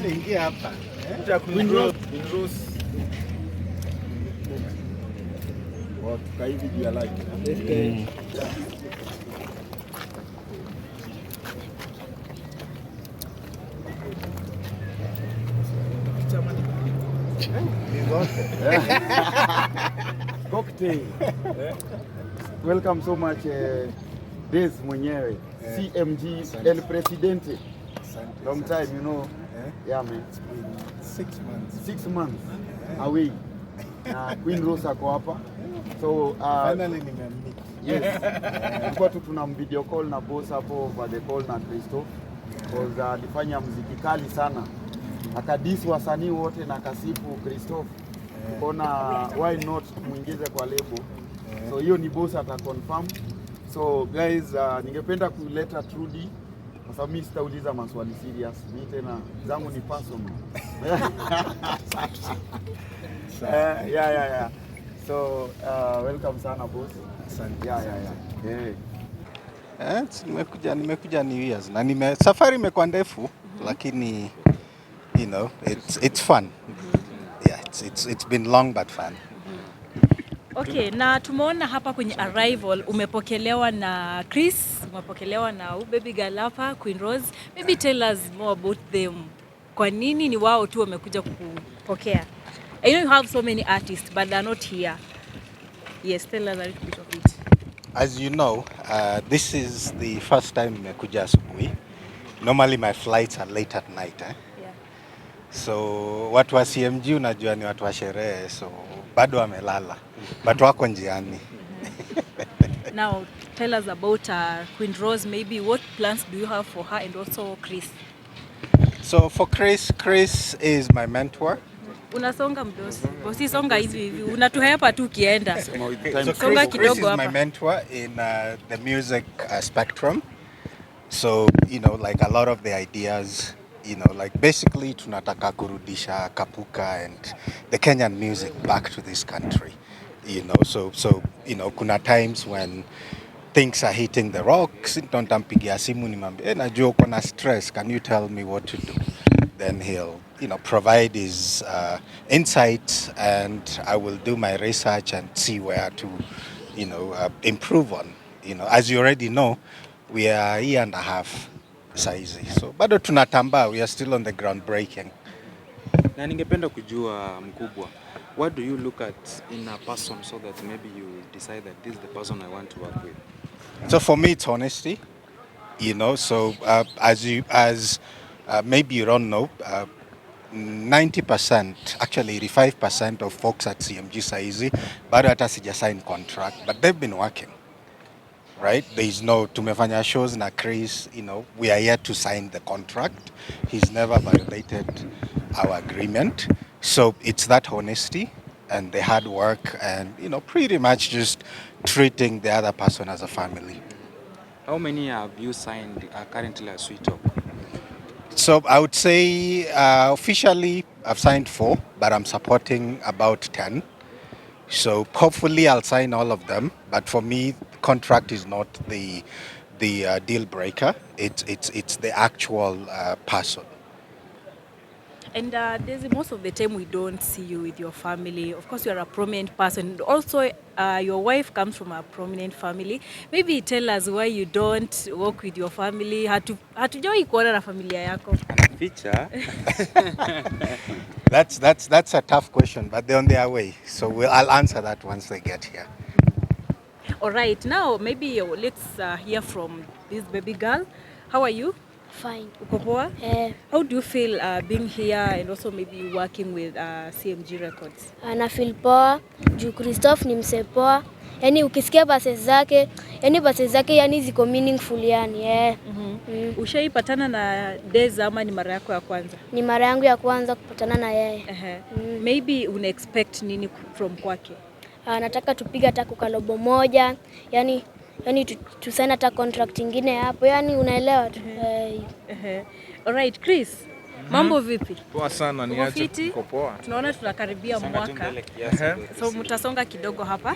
Ingia hapa. Queen Rose. Watu hivi juu ya like. Cocktail. Welcome so much Des mwenyewe CMG El Presidente. Long time, you know. Yeah, man. It's been 6 months. 6 months away. Queen Rose ako hapa. So finally nimemmeet. Yes. Tulikuwa tu tuna video call na boss hapo over the call na Christophe. Because alifanya muziki kali sana. Akadisi wasanii wote na kasifu Christophe. Tukaona why not muingize kwa label. So hiyo ni boss ata confirm. So guys, ningependa kuleta Trudy kwa sababu mimi sitauliza maswali serious. Mimi tena zangu ni personal. Yeah. So welcome sana boss. Asante. Nimekuja New Year's na safari imekuwa ndefu lakini you know it's fun. Yeah, it's been long but fun. Okay, na tumeona hapa kwenye arrival umepokelewa na Chris, umepokelewa na baby girl hapa Queen Rose. Maybe tell us more about them. Kwa nini ni wao tu wamekuja kupokea? I know you have so many artists but they're not here. Yes, tell us a little bit of it. As you know, this is the first time nimekuja asubuhi. Normally my flights are late at night. Yeah. So watu wa CMG unajua ni watu wa sherehe, so bado wamelala. But wako njiani. Now, tell us about Queen Rose. Maybe what plans do you have for her and also Chris? So for Chris is my mentor. Unasonga mdosi. Bosi songa hivi. Unatuhepa tu kienda. So Chris is my mentor in the music spectrum. So, you know, like a lot of the ideas, you know, like basically tunataka kurudisha kapuka and the Kenyan music back to this country. You know, so you know, kuna times when things are hitting the rocks, nitampigia simu nimwambie najua uko na stress, can you tell me what to do? Then he'll, you know, provide his insights and I will do my research and see where to, you know, improve on. You know, as you already know, we are a year and a half saizi. So bado tunatamba, we are still on the groundbreaking. Na ningependa kujua mkubwa, what do you look at in a person so that maybe you decide that this is the person I want to work with? So for me, it's honesty, you know. So as maybe you don't know, 90%, actually 85% of folks at CMG saizi bado hata sija sign contract, but they've been working. Right? There is no tumefanya shows na Chris, you know, we are yet to sign the contract. He's never violated our agreement. So it's that honesty and the hard work and, you know, pretty much just treating the other person as a family. How many have you signed currently as we talk? So I would say officially I've signed 4, but I'm supporting about 10. So hopefully I'll sign all of them. But for me, contract is not the deal breaker. It's the actual person. And there's most of the time we don't see you with your family. Of course, you are a prominent person. Also, your wife comes from a prominent family. Maybe tell us why you don't work with your family. Hatujawai kuona na familia yako. Feature. That's a tough question, but they're on their way. So I'll answer that once they get here. All right, now maybe let's hear from this baby girl. How are you? Fine. Uko poa? How do you feel being here and also maybe working with CMG Records? Ana feel poa, juu Christophe ni mse poa. Yani ukisikia verses zake, yani ziko meaningful yani. Ushaipatana na Des ama ni mara yako ya kwanza? Ni mara yangu ya kwanza kupatana na yeye. Maybe una expect nini from kwake? Nataka tupige hata kukalobo moja, yani tusaini hata contract nyingine hapo, yani unaelewa tu. All right, Chris. Mambo vipi? Poa sana, ni Uko aje? fiti? Uko poa? Tunaona tunakaribia mwaka. So mtasonga kidogo hapa.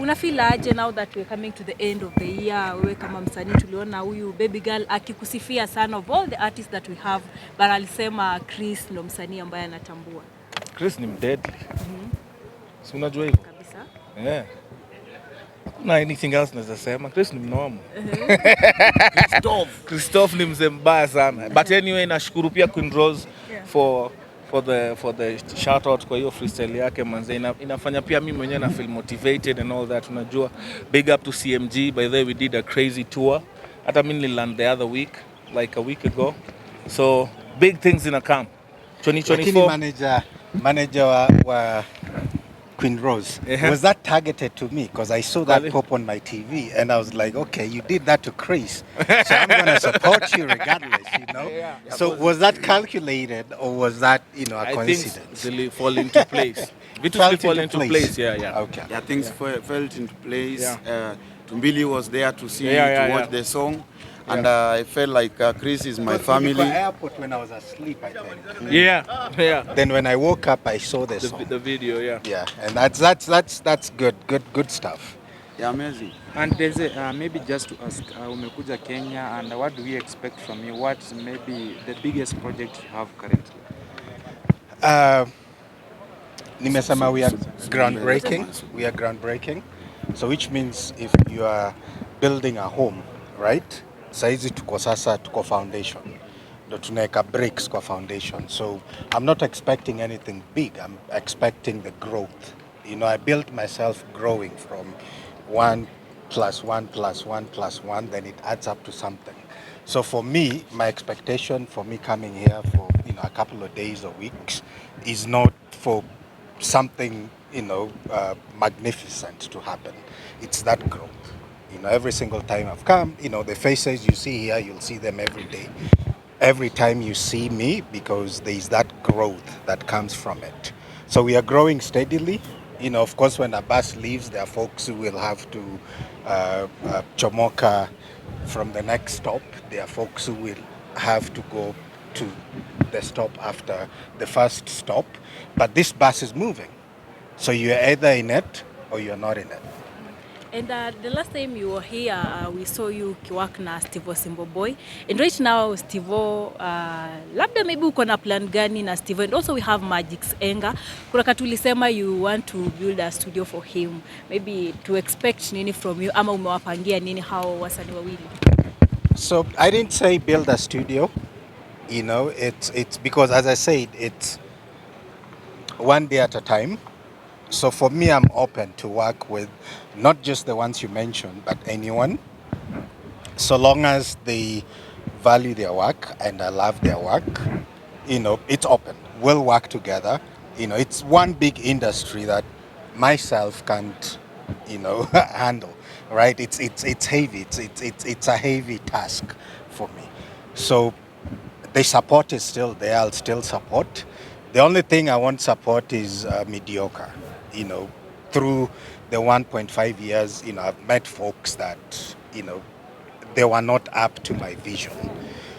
Una feel aje now that we're coming to the end of the year? Wewe kama msanii tuliona huyu baby girl akikusifia sana of all the artists that we have, but alisema Chris ndo msanii ambaye anatambua. Chris ni mdeadly. Si unajua hivyo? Kabisa. Yeah. Hakuna anything else naweza sema. Chris ni mnomo. Christophe ni mzee mbaya sana. But anyway, nashukuru pia Queen Rose for the shout out kwa hiyo freestyle yake manze. Inafanya pia mimi mwenyewe na feel motivated and all that. Unajua, big up to CMG. By the way, we did a crazy tour. Hata mimi nililand the other week, like a week ago. So big things in a camp. 2024. Lakini manager wa Queen Rose, was that targeted to me? Because I saw that pop on my TV and I was like, okay, you did that to Chris, so I'm going to support you regardless, you know? Yeah. So was that calculated or was that, a coincidence? I think they fall into place. Vitu fall into place, yeah. Okay. Yeah, things fell into place. Yeah. Tumbili was there to see, Yeah, to watch the song. And I felt like Chris is my family. Because airport when I was asleep, I think. Yeah. Then when I woke up, I saw the song. The video, yeah. Yeah, and that's good stuff. Yeah, amazing. And there's maybe just to ask, umekuja Kenya, and what do we expect from you? What's maybe the biggest project you have currently? Nimesema we are groundbreaking. We are groundbreaking. So which means if you are building a home, right? Saizi tuko foundation. Ndo tunaweka bricks kwa foundation. So I'm not expecting anything big. I'm expecting the growth. I built myself growing from 1 + 1 + 1 + 1, then it adds up to something. So for me, my expectation for me coming here for a couple of days or weeks is not for something magnificent to happen. It's that growth. Every single time I've come, the faces you see here, you'll see them every day. Every time you see me, because there is that growth that comes from it. So we are growing steadily. Of course, when a bus leaves, there are folks who will have to chomoka from the next stop. There are folks who will have to go to the stop after the first stop. But this bus is moving. So you're either in it or you're not in it. And the last time you were here, we saw you work na Stivo Simbo Boy. And right now, Stivo, labda maybe uko na plan gani na Stivo. And also we have Magic's Enga. Kuna katulisema you want to build a studio for him. Maybe to expect nini from you, ama umewapangia nini hao wasanii wawili? So I didn't say build a studio. It's because, as I said, it's one day at a time. So for me, I'm open to work with not just the ones you mentioned, but anyone, so long as they value their work and I love their work. It's open. We'll work together. It's one big industry that myself can't, handle. Right? It's heavy. It's a heavy task for me. So the support is still there. I'll still support. The only thing I won't support is mediocre. Through the 1.5 years, I've met folks that, they were not up to my vision.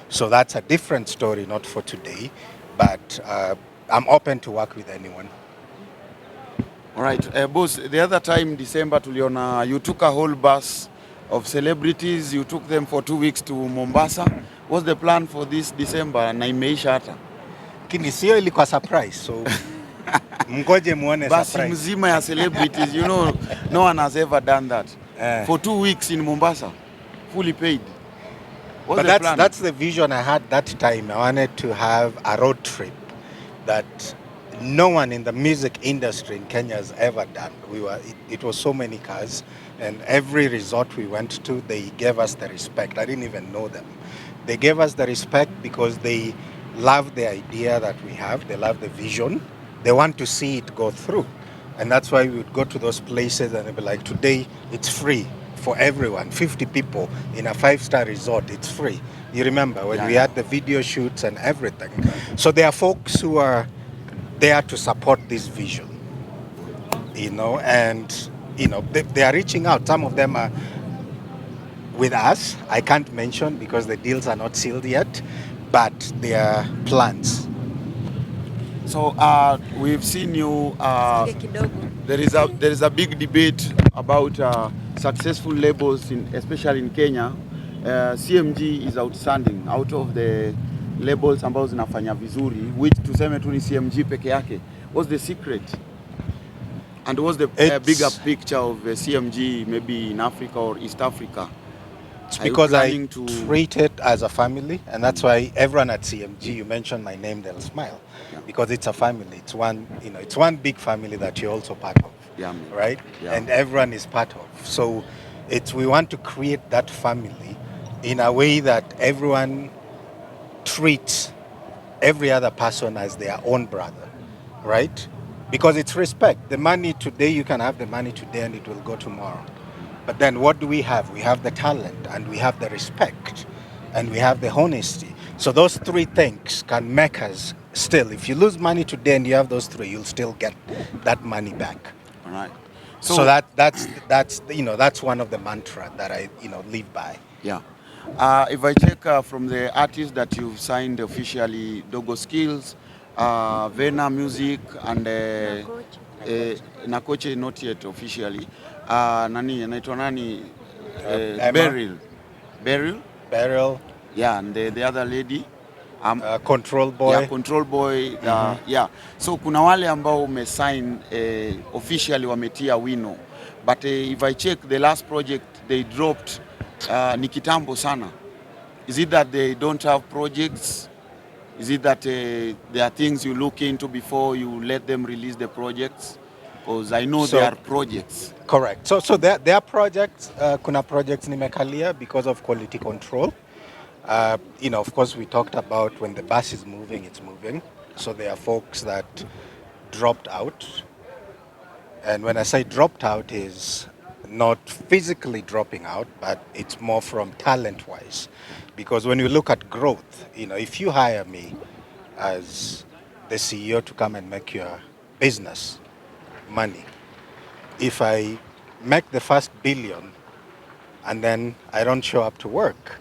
So that's a different story, not for today, but I'm open to work with anyone. All right, boss, the other time, December, tuliona, you took a whole bus of celebrities, you took them for 2 weeks to Mombasa. What's the plan for this December? Na imeisha hata. Kini sio ilikuwa surprise, so mgoje muone surprise. Basi mzima ya celebrities, no one has ever done that. For 2 weeks in Mombasa, fully paid. What's but the plan? That's the vision I had that time. I wanted to have a road trip that no one in the music industry in Kenya has ever done. It was so many cars, and every resort we went to, they gave us the respect. I didn't even know them. They gave us the respect because they love the idea that we have. They love the vision. They want to see it go through. And that's why we would go to those places and they'd be like, today it's free for everyone. 50 people in a 5-star resort, it's free. You remember when we had the video shoots and everything. So there are folks who are there to support this vision, and they are reaching out. Some of them are with us. I can't mention because the deals are not sealed yet. but they are plants. So we've seen you. Usikike kidogo. There is a big debate about successful labels, especially in Kenya. CMG is outstanding out of the labels ambazo zinafanya vizuri, which tuseme tu ni CMG peke yake. What's the secret? And what's the bigger picture of CMG maybe in Africa or East Africa? It's because I treat it as a family, and that's why everyone at CMG, you mention my name, they'll smile, because it's a family. It's one, it's one big family that you're also part of, right? Yeah. And everyone is part of. So we want to create that family in a way that everyone treats every other person as their own brother, right? Because it's respect. The money today, you can have the money today and it will go tomorrow. But then what do we have? We have the talent, and we have the respect, and we have the honesty. So those three things can make us still. If you lose money today and you have those three, you'll still get that money back. All right. So that's one of the mantra that I live by. Yeah. If I check from the artists that you've signed officially, Dogo Skills, Vena Music, and Nakoche not yet officially. Nani anaitwa nani? Beryl. Yeah, and the other lady. Control Boy. Yeah, Control Boy. Yeah. So kuna wale ambao umesign officially wametia wino. But if I check the last project they dropped, ni kitambo sana. Is it that they don't have projects? Is it that there are things you look into before you let them release the projects? Because I know there are projects. Correct. So there are projects. Kuna projects nimekalia because of quality control. Of course, we talked about when the bus is moving, it's moving. So there are folks that dropped out. And when I say dropped out, is not physically dropping out, but it's more from talent-wise. Because when you look at growth, if you hire me as the CEO to come and make your business money, if I make the first billion and then I don't show up to work,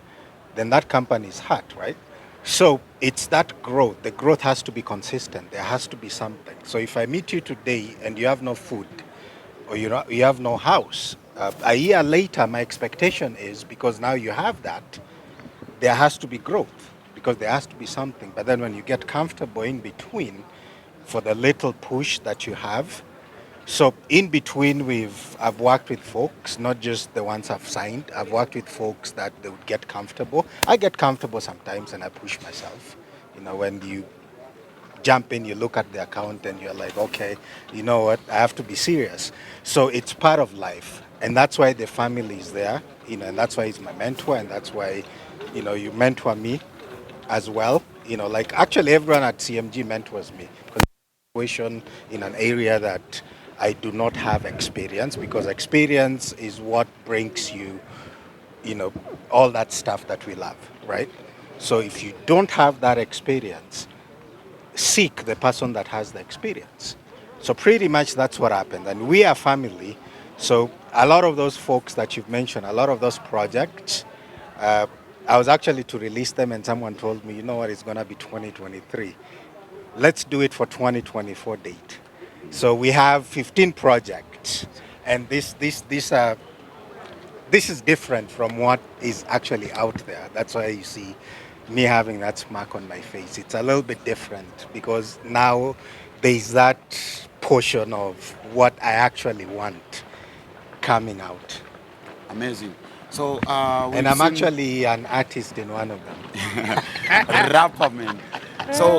then that company is hurt, right? So it's that growth. The growth has to be consistent. There has to be something. So if I meet you today and you have no food, or you have no house, a year later, my expectation is, because now you have that, there has to be growth, because there has to be something. But then when you get comfortable in between, for the little push that you have, so in between, I've worked with folks, not just the ones I've signed. I've worked with folks that they would get comfortable. I get comfortable sometimes and I push myself. When you jump in, you look at the account and you're like, okay, you know what, I have to be serious. So it's part of life. And that's why the family is there, and that's why he's my mentor, and that's why, you mentor me as well. Like actually everyone at CMG mentors me, because situation in an area that I do not have experience, because experience is what brings you, all that stuff that we love, right? So if you don't have that experience, seek the person that has the experience. So pretty much that's what happened. And we are family. So a lot of those folks that you've mentioned, a lot of those projects, I was actually to release them and someone told me, you know what, it's going to be 2023. Let's do it for 2024 date. So we have 15 projects, and this is different from what is actually out there. That's why you see me having that smirk on my face. It's a little bit different because now there's that portion of what I actually want coming out. Amazing. So and I'm actually an artist in one of them. Rapper, man. So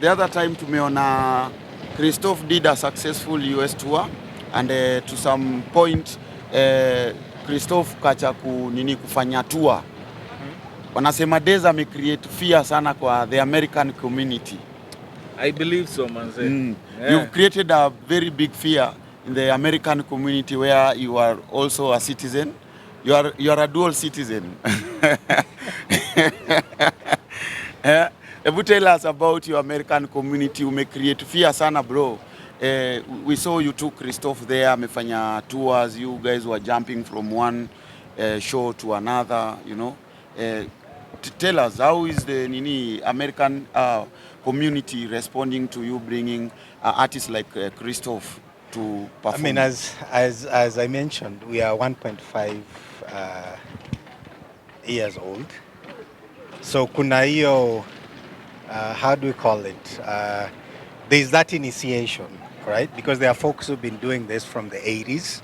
the other time tumeona Christophe did a successful US tour, and to some point Christophe kacha kufanya tour. Wanasema Deza amecreate fear sana kwa the American community. I believe so, manze. Yeah. You've created a very big fear in the American community where you are also a citizen. You are a dual citizen. Tell us about your American community. You may create fear sana, bro. We saw you took Christophe there, amefanya tours. You guys were jumping from one show to another, tell us, how is the American community responding to you bringing artists like Christoph to perform? I mean, as I mentioned, we are 1.5 years old. So kuna hiyo, how do we call it? There's that initiation, right? Because there are folks who've been doing this from the 80s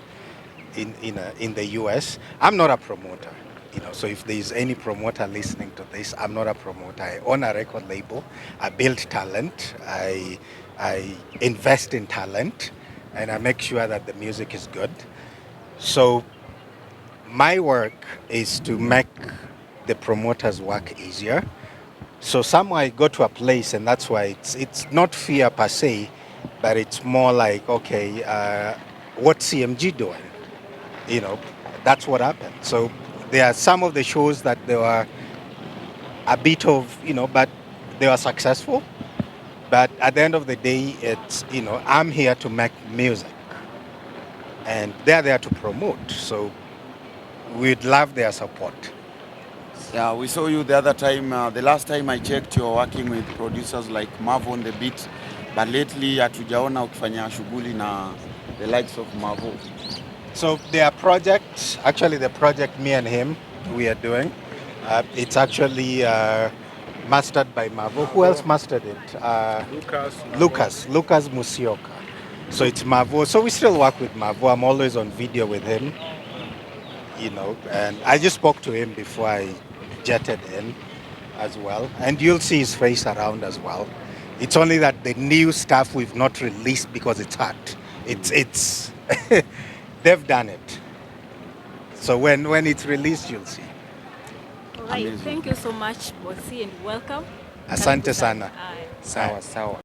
in the US. I'm not a promoter, so if there's any promoter listening to this, I'm not a promoter. I own a record label. I build talent. I invest in talent, and I make sure that the music is good. So my work is to make the promoter's work easier. So somewhere I go to a place, and that's why it's not fear per se, but it's more like, okay, what's CMG doing? That's what happened. So there are some of the shows that they were a bit of, but they were successful. But at the end of the day, it's, I'm here to make music, and they're there to promote. So we'd love their support. Yeah, we saw you the other time. The last time I checked, you're working with producers like Mavo on the beat, but lately hatujaona ukifanya shughuli na the likes of Mavo. So their project, actually the project me and him we are doing, it's actually mastered by Mavo. Who else mastered it? Lucas Musioka. So it's Mavo. So we still work with Mavo. I'm always on video with him, and I just spoke to him before I jetted in as well. And you'll see his face around as well. It's only that the new stuff we've not released because it's hard. It's they've done it. So when it's released, you'll see. All right. Thank you so much, Bossy, and welcome. Asante sana. Aye. Sawa sawa.